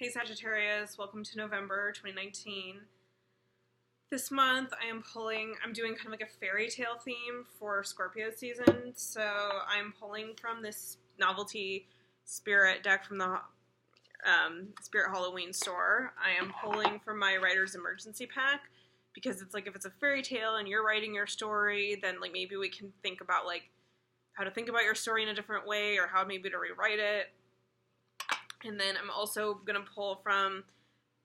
Hey Sagittarius, welcome to November 2019. This month I'm doing kind of like a fairy tale theme for Scorpio season. So I'm pulling from this novelty spirit deck from the Spirit Halloween store. I am pulling from my Writer's Emergency Pack because it's like if it's a fairy tale and you're writing your story, then like maybe we can think about like how to think about your story in a different way or how maybe to rewrite it. And then I'm also going to pull from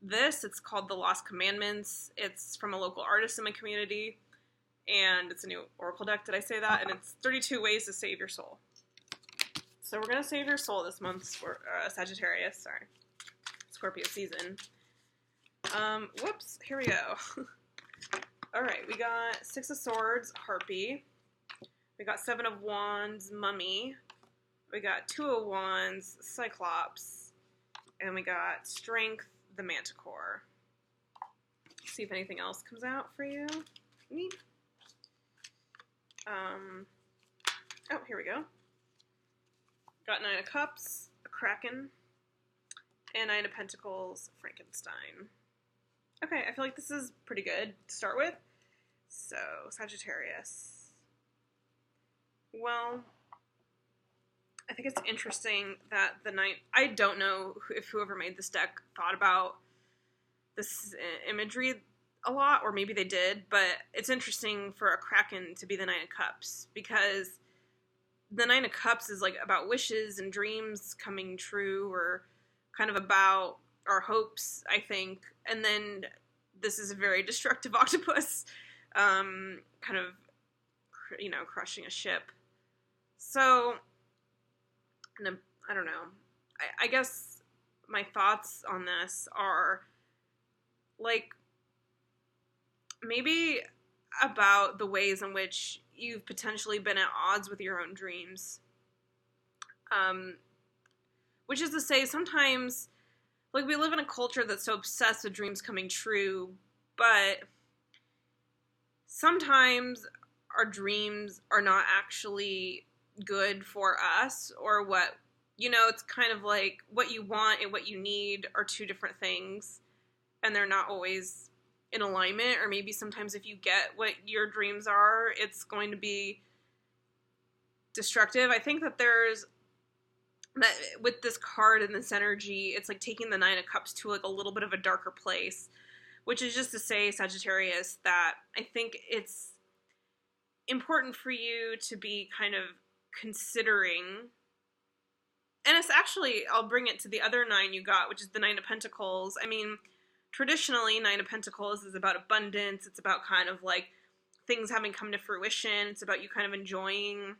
this. It's called The Lost Commandments. It's from a local artist in my community. And it's a new oracle deck. Did I say that? And it's 32 ways to save your soul. So we're going to save your soul this month, Sagittarius. Sorry. Scorpio season. Whoops. Here we go. Alright, we got Six of Swords, Harpy. We got Seven of Wands, Mummy. We got Two of Wands, Cyclops. And we got Strength, the Manticore. Let's see if anything else comes out for you. Neat. Oh, here we go. Got Nine of Cups, a Kraken, and Nine of Pentacles, Frankenstein. Okay, I feel like this is pretty good to start with. So, Sagittarius. Well, I think it's interesting that I don't know if whoever made this deck thought about this imagery a lot, or maybe they did, but it's interesting for a Kraken to be the Nine of Cups, because the Nine of Cups is like about wishes and dreams coming true, or kind of about our hopes, I think, and then this is a very destructive octopus, kind of, crushing a ship. So, I don't know. I guess my thoughts on this are, like, maybe about the ways in which you've potentially been at odds with your own dreams. Which is to say, sometimes, like, we live in a culture that's so obsessed with dreams coming true, but sometimes our dreams are not actually good for us, or what, it's kind of like what you want and what you need are two different things, and they're not always in alignment, or maybe sometimes if you get what your dreams are, it's going to be destructive. I think that with this card and this energy, it's like taking the Nine of Cups to like a little bit of a darker place, which is just to say, Sagittarius, that I think it's important for you to be kind of considering, and it's actually, I'll bring it to the other nine you got, which is the Nine of Pentacles. I mean, traditionally, Nine of Pentacles is about abundance. It's about kind of like things having come to fruition. It's about you kind of enjoying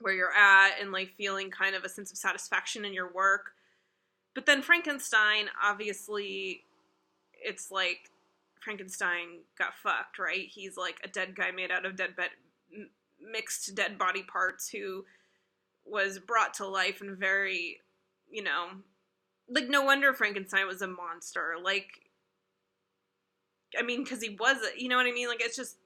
where you're at and like feeling kind of a sense of satisfaction in your work. But then Frankenstein, obviously, it's like Frankenstein got fucked, right? He's like a dead guy made out of mixed dead body parts who was brought to life in very, like, no wonder Frankenstein was a monster. Like, I mean, because he was, you know what I mean? Like, it's just,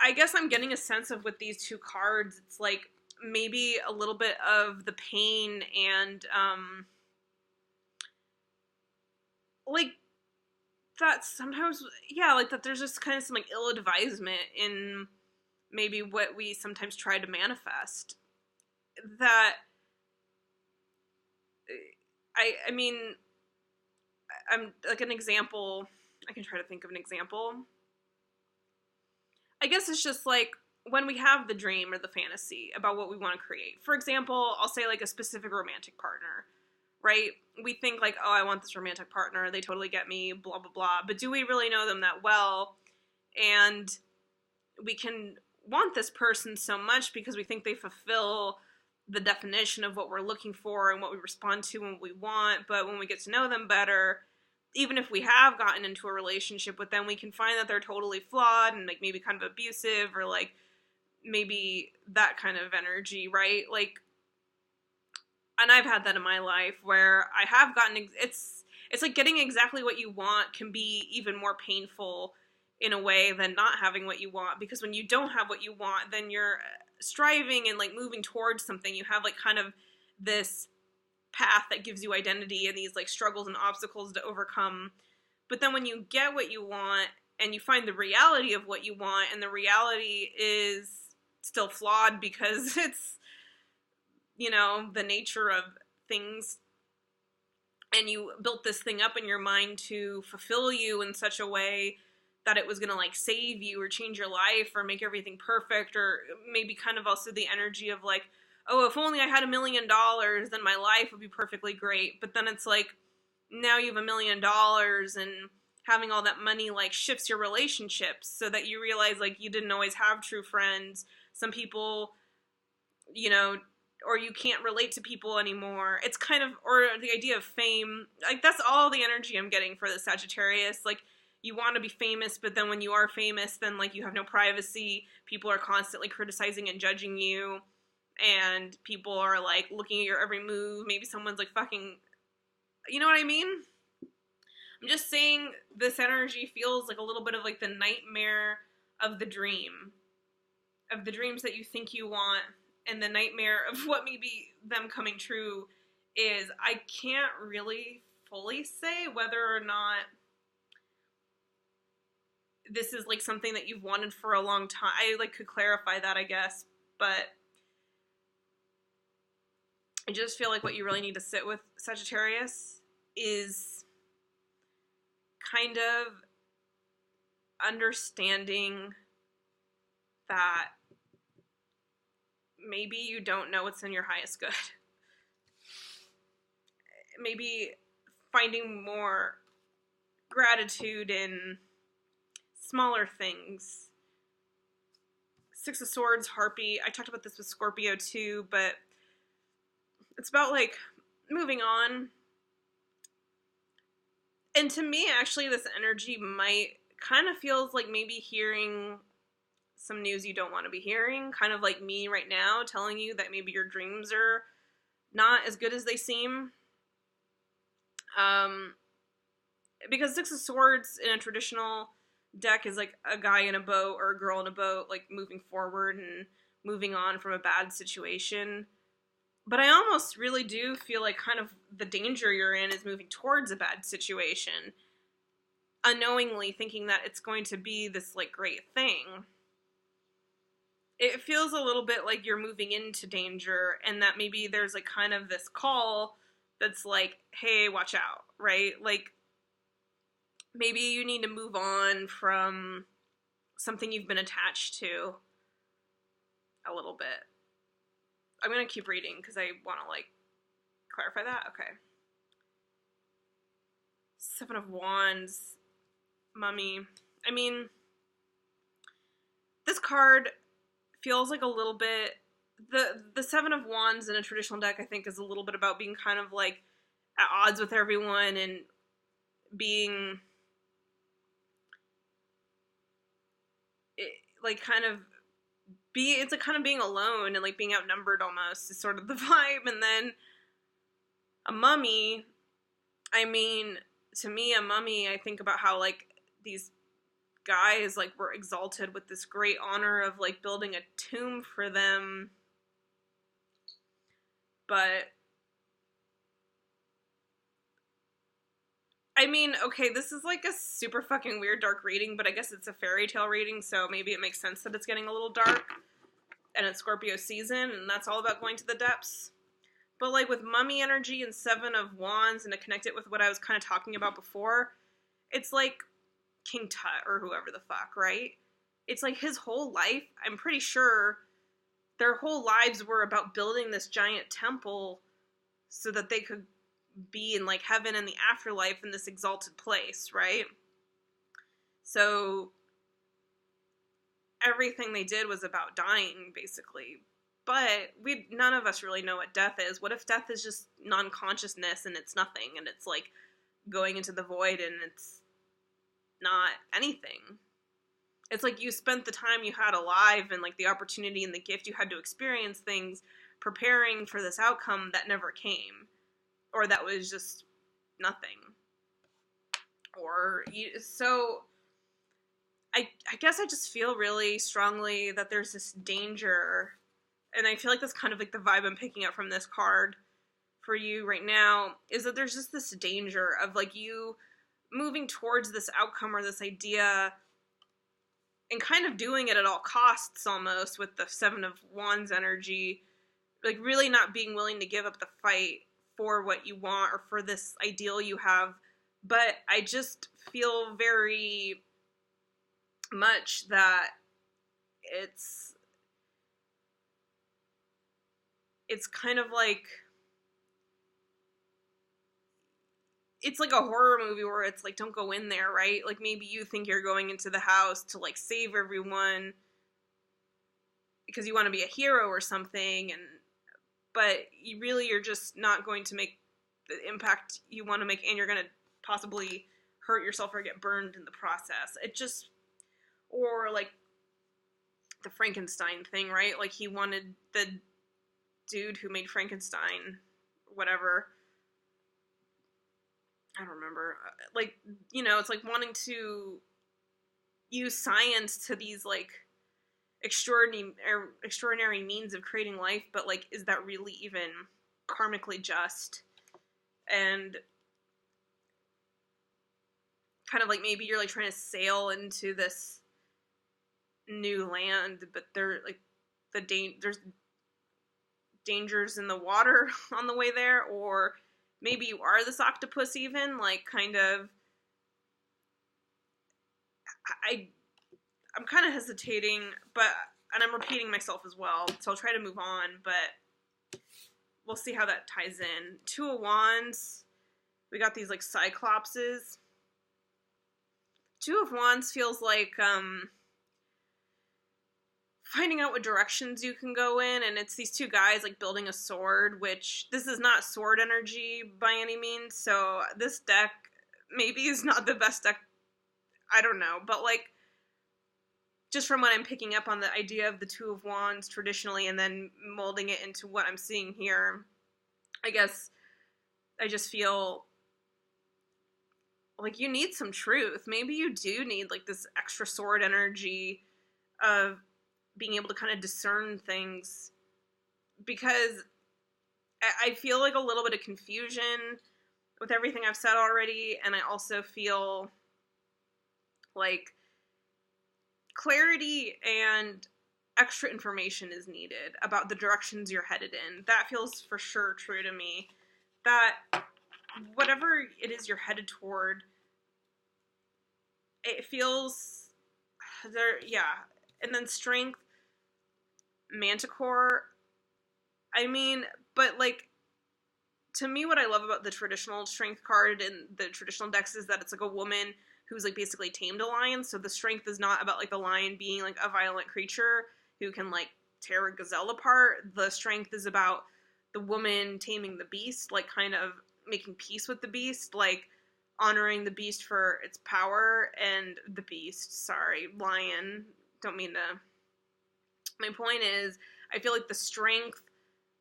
I guess I'm getting a sense of with these two cards, it's like maybe a little bit of the pain and, like, that sometimes, like that there's just kind of some like ill-advisement in maybe what we sometimes try to manifest. That, I mean, I'm like an example, I can try to think of an example. I guess it's just like when we have the dream or the fantasy about what we want to create. For example, I'll say like a specific romantic partner, right? We think like, oh, I want this romantic partner, they totally get me, blah, blah, blah. But do we really know them that well? And we can want this person so much because we think they fulfill the definition of what we're looking for and what we respond to and what we want. But when we get to know them better, even if we have gotten into a relationship with them, we can find that they're totally flawed and like maybe kind of abusive, or like maybe that kind of energy, right? Like, and I've had that in my life where I have gotten, it's like getting exactly what you want can be even more painful in a way than not having what you want, because when you don't have what you want, then you're striving and like moving towards something. You have like kind of this path that gives you identity and these like struggles and obstacles to overcome. But then when you get what you want and you find the reality of what you want, and the reality is still flawed because it's, you know, the nature of things, and you built this thing up in your mind to fulfill you in such a way that it was going to like save you or change your life or make everything perfect, or maybe kind of also the energy of like, oh, if only I had $1 million, then my life would be perfectly great. But then it's like, now you have $1 million, and having all that money like shifts your relationships so that you realize like you didn't always have true friends. Some people, you know, or you can't relate to people anymore. It's kind of, or the idea of fame, like that's all the energy I'm getting for the Sagittarius. Like, you want to be famous, but then when you are famous, then like you have no privacy. People are constantly criticizing and judging you, and people are like looking at your every move. Maybe someone's like fucking, you know what I mean? I'm just saying this energy feels like a little bit of like the nightmare of the dream, of the dreams that you think you want, and the nightmare of what maybe them coming true is. I can't really fully say whether or not this is like something that you've wanted for a long time. I like could clarify that, I guess, but I just feel like what you really need to sit with, Sagittarius, is kind of understanding that maybe you don't know what's in your highest good. Maybe finding more gratitude in smaller things. Six of Swords, Harpy. I talked about this with Scorpio too, but it's about like moving on. And to me, actually, this energy might kind of feels like maybe hearing some news you don't want to be hearing, kind of like me right now telling you that maybe your dreams are not as good as they seem. Because Six of Swords in a traditional deck is like a guy in a boat or a girl in a boat, like moving forward and moving on from a bad situation. But I almost really do feel like kind of the danger you're in is moving towards a bad situation, unknowingly thinking that it's going to be this like great thing. It feels a little bit like you're moving into danger, and that maybe there's like kind of this call that's like, hey, watch out, right? Like, maybe you need to move on from something you've been attached to a little bit. I'm going to keep reading because I want to, like, clarify that. Okay. Seven of Wands, Mummy. I mean, this card feels like a little bit... The Seven of Wands in a traditional deck, I think, is a little bit about being kind of, like, at odds with everyone and being... like, kind of... it's like kind of being alone and like being outnumbered almost is sort of the vibe. And then a mummy, I mean, to me, a mummy, I think about how like these guys like were exalted with this great honor of like building a tomb for them. But I mean, okay, this is like a super fucking weird dark reading, but I guess it's a fairy tale reading, so maybe it makes sense that it's getting a little dark. And it's Scorpio season, and that's all about going to the depths. But like with mummy energy and Seven of Wands, and to connect it with what I was kind of talking about before, it's like King Tut or whoever the fuck, right? It's like his whole life, I'm pretty sure their whole lives were about building this giant temple so that they could be in like heaven and the afterlife in this exalted place, right? So everything they did was about dying, basically. But none of us really know what death is. What if death is just non-consciousness and it's nothing, and it's like going into the void and it's not anything? It's like you spent the time you had alive and like the opportunity and the gift you had to experience things preparing for this outcome that never came, or that was just nothing. So I guess I just feel really strongly that there's this danger, and I feel like that's kind of like the vibe I'm picking up from this card for you right now is that there's just this danger of, like, you moving towards this outcome or this idea and kind of doing it at all costs almost with the Seven of Wands energy, like really not being willing to give up the fight for what you want or for this ideal you have. But I just feel very much that it's kind of like, it's like a horror movie where it's like, don't go in there, right? Like, maybe you think you're going into the house to, like, save everyone because you want to be a hero or something, but you're just not going to make the impact you want to make, and you're going to possibly hurt yourself or get burned in the process. It just, or like the Frankenstein thing, right? Like, he wanted the dude who made Frankenstein, whatever, I don't remember, like, you know, it's like wanting to use science to these, like, extraordinary means of creating life, but, like, is that really even karmically just? And kind of like, maybe you're, like, trying to sail into this new land, but there's dangers in the water on the way there, or maybe you are this octopus even, like, kind of, I'm kind of hesitating, and I'm repeating myself as well, so I'll try to move on, but we'll see how that ties in. Two of Wands, we got these, like, Cyclopses. Two of Wands feels like, finding out what directions you can go in, and it's these two guys, like, building a sword, which, this is not sword energy by any means, so this deck maybe is not the best deck, I don't know, but, like, just from what I'm picking up on the idea of the Two of Wands traditionally, and then molding it into what I'm seeing here, I guess I just feel like you need some truth. Maybe you do need, like, this extra sword energy of being able to kind of discern things, because I feel like a little bit of confusion with everything I've said already, and I also feel like clarity and extra information is needed about the directions you're headed in. That feels for sure true to me, that whatever it is you're headed toward, it feels there, yeah. And then Strength, Manticore, I mean, but, like, to me, what I love about the traditional Strength card in the traditional decks is that it's, like, a woman who's, like, basically tamed a lion, so the Strength is not about, like, the lion being, like, a violent creature who can, like, tear a gazelle apart. The Strength is about the woman taming the beast, like, kind of making peace with the beast, like, honoring the beast for its power, and the beast, sorry, lion, don't mean to, my point is, I feel like the strength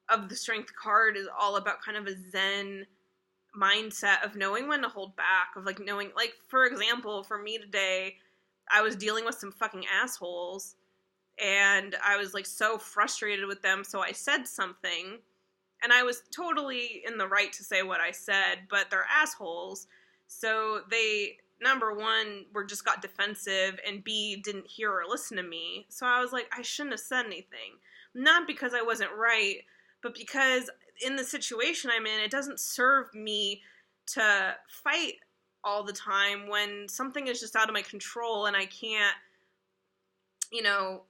of the Strength card is all about kind of a zen mindset of knowing when to hold back, of, like, knowing, like, for example, for me today, I was dealing with some fucking assholes, and I was, like, so frustrated with them, so I said something, and I was totally in the right to say what I said, but they're assholes, so they, number one, just got defensive, and B, didn't hear or listen to me, so I was like, I shouldn't have said anything, not because I wasn't right, but because in the situation I'm in, it doesn't serve me to fight all the time when something is just out of my control and I can't, you know,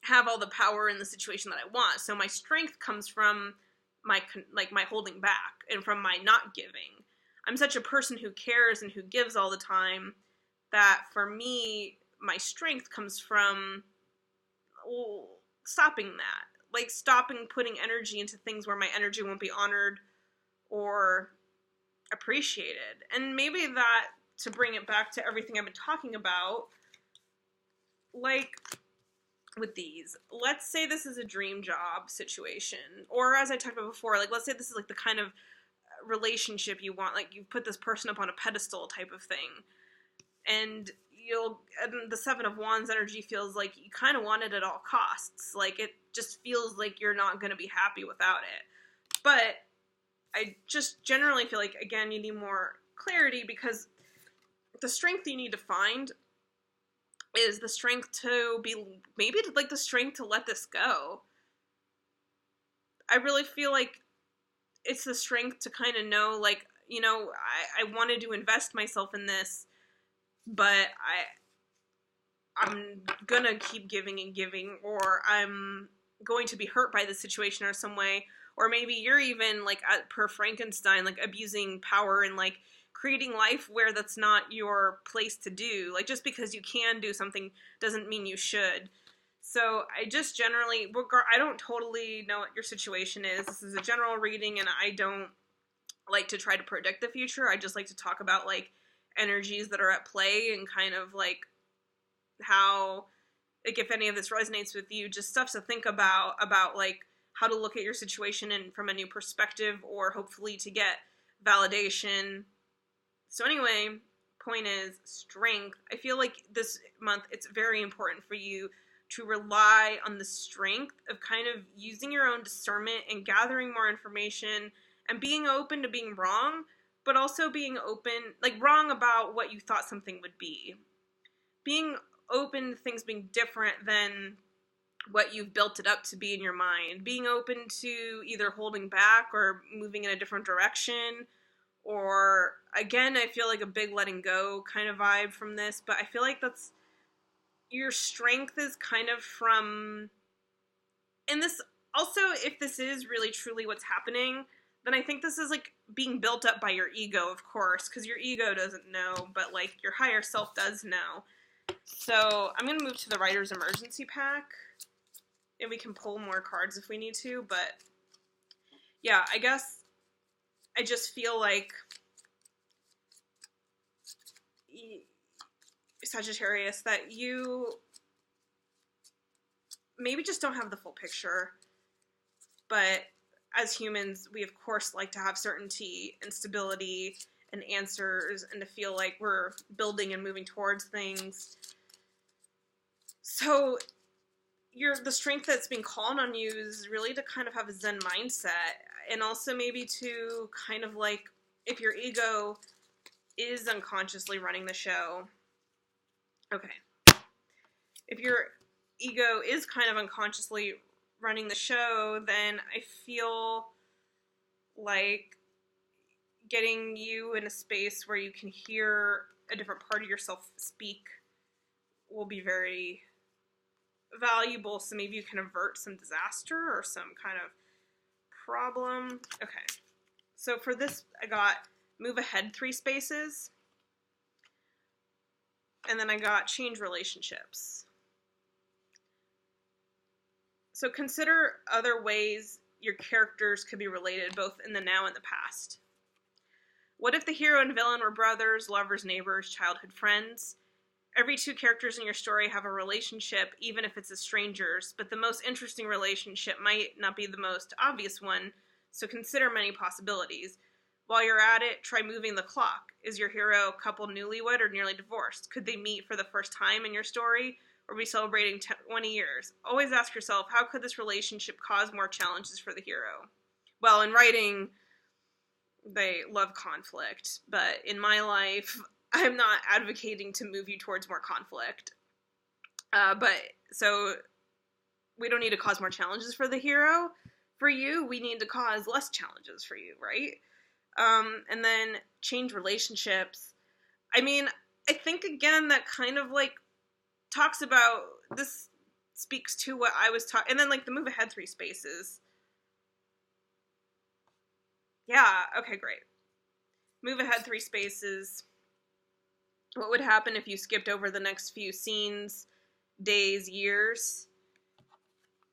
have all the power in the situation that I want. So my strength comes from my holding back and from my not giving. I'm such a person who cares and who gives all the time that for me, my strength comes from stopping that. Like, stopping putting energy into things where my energy won't be honored or appreciated. And maybe that, to bring it back to everything I've been talking about, like, with these, let's say this is a dream job situation, or as I talked about before, like, let's say this is, like, the kind of relationship you want, like, you put this person up on a pedestal type of thing, and the Seven of Wands energy feels like you kind of want it at all costs, like, it just feels like you're not going to be happy without it, but I just generally feel like, again, you need more clarity, because the strength you need to find is the strength to be, maybe like the strength to let this go. I really feel like it's the strength to kind of know, like, you know, I wanted to invest myself in this, but I'm gonna keep giving and giving, or I'm going to be hurt by the situation or some way, or maybe you're even, like, per Frankenstein, like, abusing power and, like, creating life where that's not your place to do. Like, just because you can do something doesn't mean you should. So I just generally, I don't totally know what your situation is. This is a general reading, and I don't like to try to predict the future. I just like to talk about, like, energies that are at play, and kind of, like, how, like, if any of this resonates with you, just stuff to think about, like, how to look at your situation and from a new perspective, or hopefully to get validation. So anyway, point is strength. I feel like this month it's very important for you to rely on the strength of kind of using your own discernment and gathering more information and being open to being wrong, but also being open, like, wrong about what you thought something would be. Being open to things being different than what you've built it up to be in your mind. Being open to either holding back or moving in a different direction. Or, again, I feel like a big letting go kind of vibe from this, but I feel like that's, your strength is kind of from, and this, also, if this is really truly what's happening, then I think this is, like, being built up by your ego, of course, because your ego doesn't know, but, like, your higher self does know. So I'm going to move to the Writer's Emergency pack, and we can pull more cards if we need to, but yeah, I guess I just feel like, Sagittarius, that you maybe just don't have the full picture, but as humans, we of course like to have certainty and stability and answers, and to feel like we're building and moving towards things. So the strength that's being called on you is really to kind of have a Zen mindset, and also maybe to kind of, like, if your ego is unconsciously running the show, okay, if your ego is kind of unconsciously running the show, then I feel like getting you in a space where you can hear a different part of yourself speak will be very valuable, so maybe you can avert some disaster or some kind of problem. Okay, so for this, I got move ahead 3 spaces, and then I got change relationships. So consider other ways your characters could be related, both in the now and the past. What if the hero and villain were brothers, lovers, neighbors, childhood friends? Every 2 characters in your story have a relationship, even if it's as strangers, but the most interesting relationship might not be the most obvious one, so consider many possibilities. While you're at it, try moving the clock. Is your hero a couple newlywed or nearly divorced? Could they meet for the first time in your story, or be celebrating 20 years? Always ask yourself, how could this relationship cause more challenges for the hero? Well, in writing, they love conflict, but in my life, I'm not advocating to move you towards more conflict. So we don't need to cause more challenges for the hero. For you, we need to cause less challenges for you, right? And then change relationships. I mean, I think, again, that kind of, like, talks about, this speaks to what I was talking, and then, like, the move ahead 3 spaces. Yeah, okay, great. Move ahead 3 spaces. What would happen if you skipped over the next few scenes, days, years?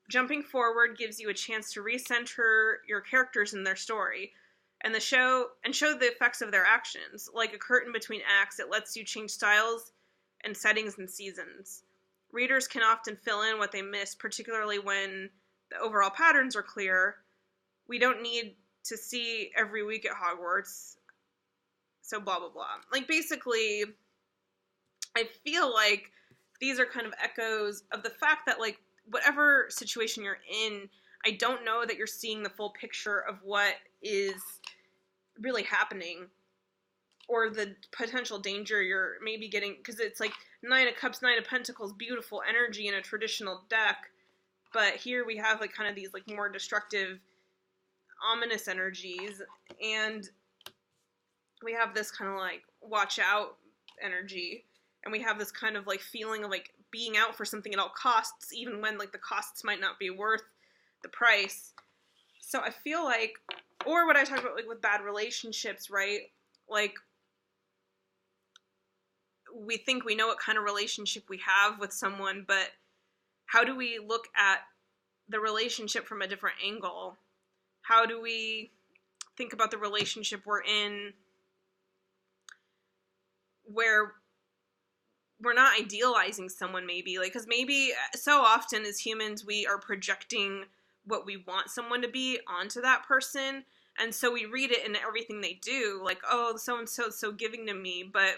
Jumping forward gives you a chance to recenter your characters in their story, and show the effects of their actions. Like a curtain between acts, it lets you change styles and settings and seasons. Readers can often fill in what they miss, particularly when the overall patterns are clear. We don't need to see every week at Hogwarts, so blah, blah, blah. Like, basically, I feel like these are kind of echoes of the fact that, like, whatever situation you're in, I don't know that you're seeing the full picture of what is really happening, or the potential danger you're maybe getting, because it's like Nine of Cups, Nine of Pentacles, beautiful energy in a traditional deck, but here we have like kind of these like more destructive, ominous energies, and we have this kind of like watch out energy, and we have this kind of like feeling of like being out for something at all costs, even when like the costs might not be worth the price. So I feel like, or what I talked about like with bad relationships, right? Like, we think we know what kind of relationship we have with someone, but how do we look at the relationship from a different angle? How do we think about the relationship we're in where we're not idealizing someone, maybe? Like, because maybe so often as humans, we are projecting what we want someone to be onto that person, and so we read it in everything they do, like, oh, so-and-so is so giving to me, but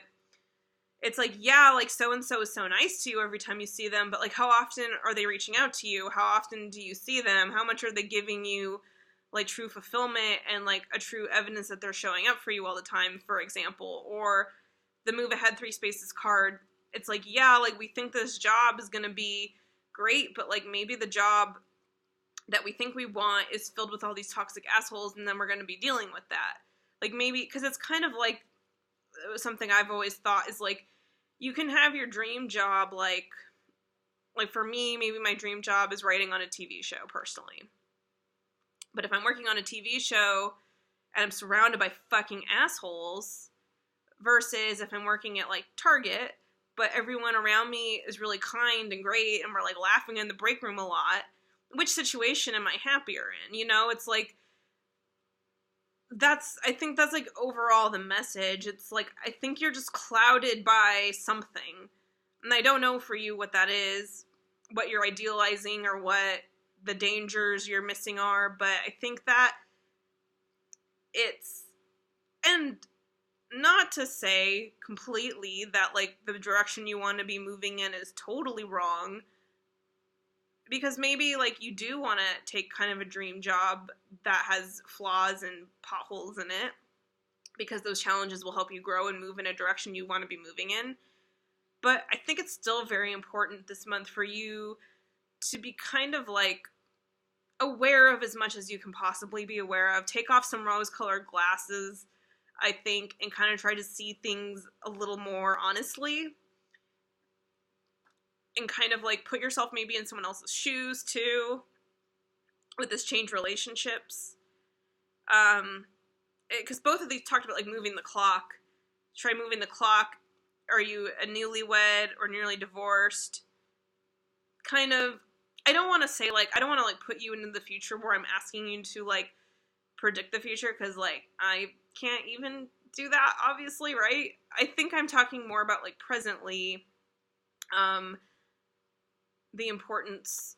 it's like, yeah, like, so-and-so is so nice to you every time you see them, but, like, how often are they reaching out to you? How often do you see them? How much are they giving you, like, true fulfillment and, like, a true evidence that they're showing up for you all the time, for example? Or the Move Ahead 3 Spaces card, it's like, yeah, like, we think this job is gonna be great, but, like, maybe the job that we think we want is filled with all these toxic assholes, and then we're gonna be dealing with that. Like, maybe, because it's kind of like, something I've always thought is like, you can have your dream job, like for me, maybe my dream job is writing on a TV show, personally. But if I'm working on a TV show and I'm surrounded by fucking assholes, versus if I'm working at like Target, but everyone around me is really kind and great and we're like laughing in the break room a lot, which situation am I happier in? You know, it's like, I think that's like overall the message. It's like, I think you're just clouded by something, and I don't know for you what that is, what you're idealizing or what the dangers you're missing are, but I think that it's, and not to say completely that like the direction you want to be moving in is totally wrong, because maybe, like, you do want to take kind of a dream job that has flaws and potholes in it, because those challenges will help you grow and move in a direction you want to be moving in. But I think it's still very important this month for you to be kind of, like, aware of as much as you can possibly be aware of. Take off some rose-colored glasses, I think, and kind of try to see things a little more honestly. And kind of, like, put yourself maybe in someone else's shoes, too, with this change relationships. Because both of these talked about, like, moving the clock. Try moving the clock. Are you a newlywed or nearly divorced? Kind of, I don't want to say, like, I don't want to, like, put you into the future where I'm asking you to, like, predict the future, because, like, I can't even do that, obviously, right? I think I'm talking more about, like, presently, the importance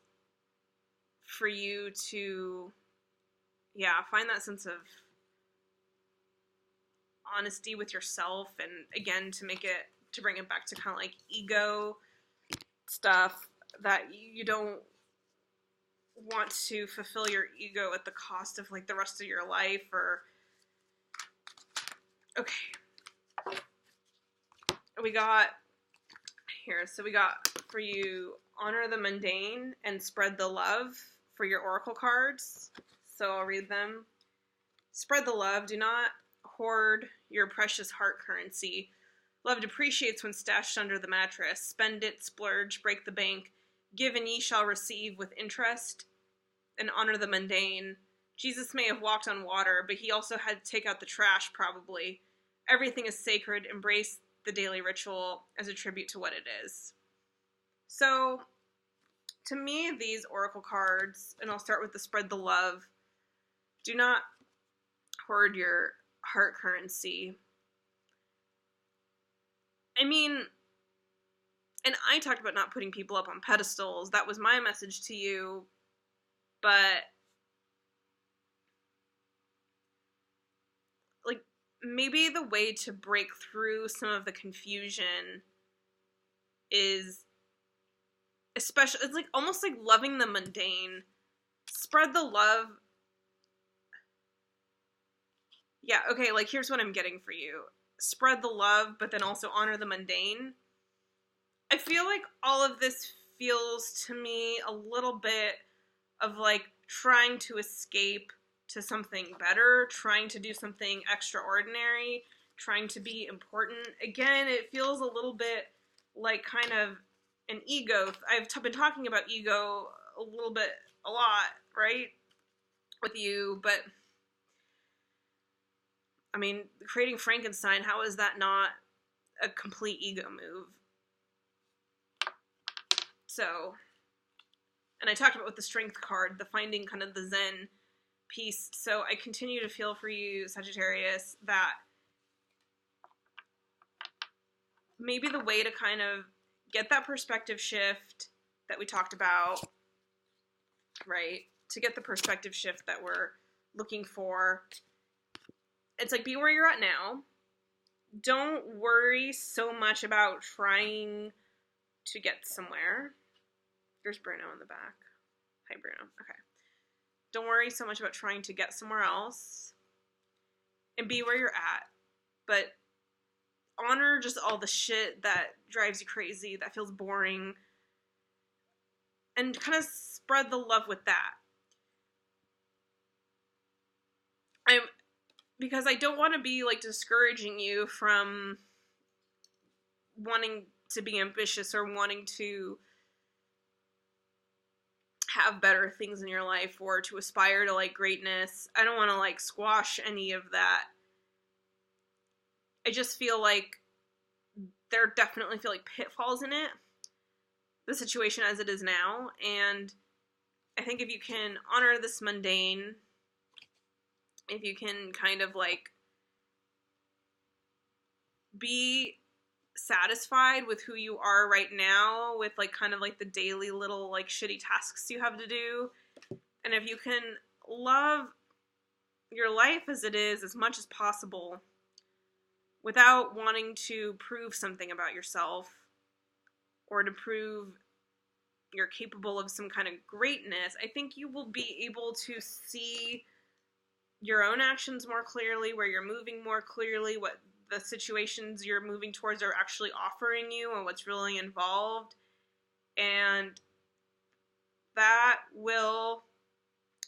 for you to, yeah, find that sense of honesty with yourself, and again, to bring it back to kind of like ego stuff, that you don't want to fulfill your ego at the cost of like the rest of your life, or, okay, we got here, so we got for you, honor the mundane and spread the love for your oracle cards. So I'll read them. Spread the love. Do not hoard your precious heart currency. Love depreciates when stashed under the mattress. Spend it, splurge, break the bank. Give and ye shall receive with interest. And honor the mundane. Jesus may have walked on water, but he also had to take out the trash, probably. Everything is sacred. Embrace the daily ritual as a tribute to what it is. So, to me, these oracle cards, and I'll start with the spread the love, do not hoard your heart currency. I mean, and I talked about not putting people up on pedestals. That was my message to you, but, like, maybe the way to break through some of the confusion is, especially, it's like almost like loving the mundane. Spread the love. Yeah, okay, like, here's what I'm getting for you. Spread the love, but then also honor the mundane. I feel like all of this feels to me a little bit of, like, trying to escape to something better, trying to do something extraordinary, trying to be important. Again, it feels a little bit like kind of an ego. I've been talking about ego a lot, right, with you, but I mean, creating Frankenstein, how is that not a complete ego move? So, and I talked about with the strength card, the finding kind of the Zen piece. So I continue to feel for you, Sagittarius, that maybe the way to kind of get that perspective shift that we talked about, right? To get the perspective shift that we're looking for, it's like, be where you're at now. Don't worry so much about trying to get somewhere. There's Bruno in the back. Hi, Bruno. Okay. Don't worry so much about trying to get somewhere else. And be where you're at. But honor just all the shit that drives you crazy, that feels boring. And kind of spread the love with that. Because I don't want to be, like, discouraging you from wanting to be ambitious or wanting to have better things in your life or to aspire to, like, greatness. I don't want to, like, squash any of that. I just feel like there definitely feel like pitfalls in it, the situation as it is now, and I think if you can honor this mundane, if you can kind of, like, be satisfied with who you are right now, with, like, kind of, like, the daily little, like, shitty tasks you have to do, and if you can love your life as it is as much as possible without wanting to prove something about yourself or to prove you're capable of some kind of greatness, I think you will be able to see your own actions more clearly, where you're moving more clearly, what the situations you're moving towards are actually offering you and what's really involved. And that will,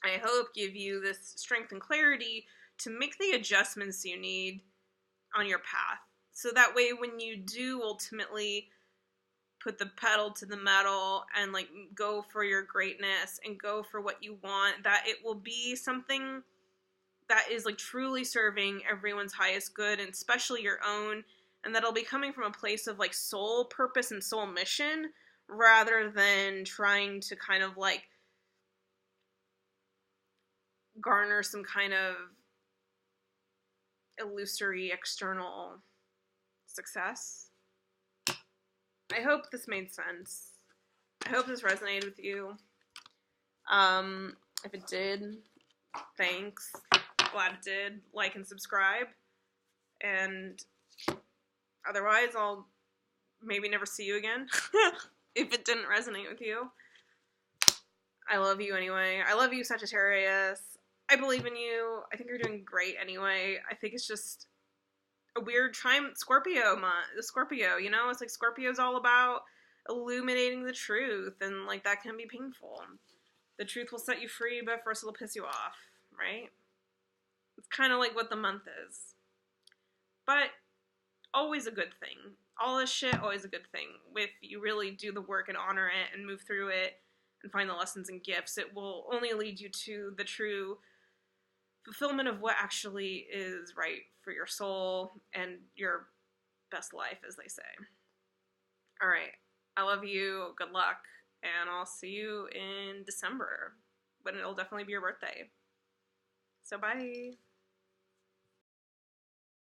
I hope, give you this strength and clarity to make the adjustments you need on your path. So that way when you do ultimately put the pedal to the metal and, like, go for your greatness and go for what you want, that it will be something that is, like, truly serving everyone's highest good, and especially your own, and that'll be coming from a place of, like, soul purpose and soul mission, rather than trying to kind of, like, garner some kind of illusory external success. I hope this made sense. I hope this resonated with you. If it did, thanks. Glad it did. Like and subscribe. And otherwise, I'll maybe never see you again if it didn't resonate with you. I love you anyway. I love you, Sagittarius. I believe in you. I think you're doing great anyway. I think it's just a weird time. Scorpio month. The Scorpio, you know? It's like Scorpio's all about illuminating the truth, and, like, that can be painful. The truth will set you free, but first it'll piss you off, right? It's kind of like what the month is. But always a good thing. All this shit, always a good thing. If you really do the work and honor it and move through it and find the lessons and gifts, it will only lead you to the true fulfillment of what actually is right for your soul and your best life, as they say. All right. I love you. Good luck. And I'll see you in December, when it'll definitely be your birthday. So bye.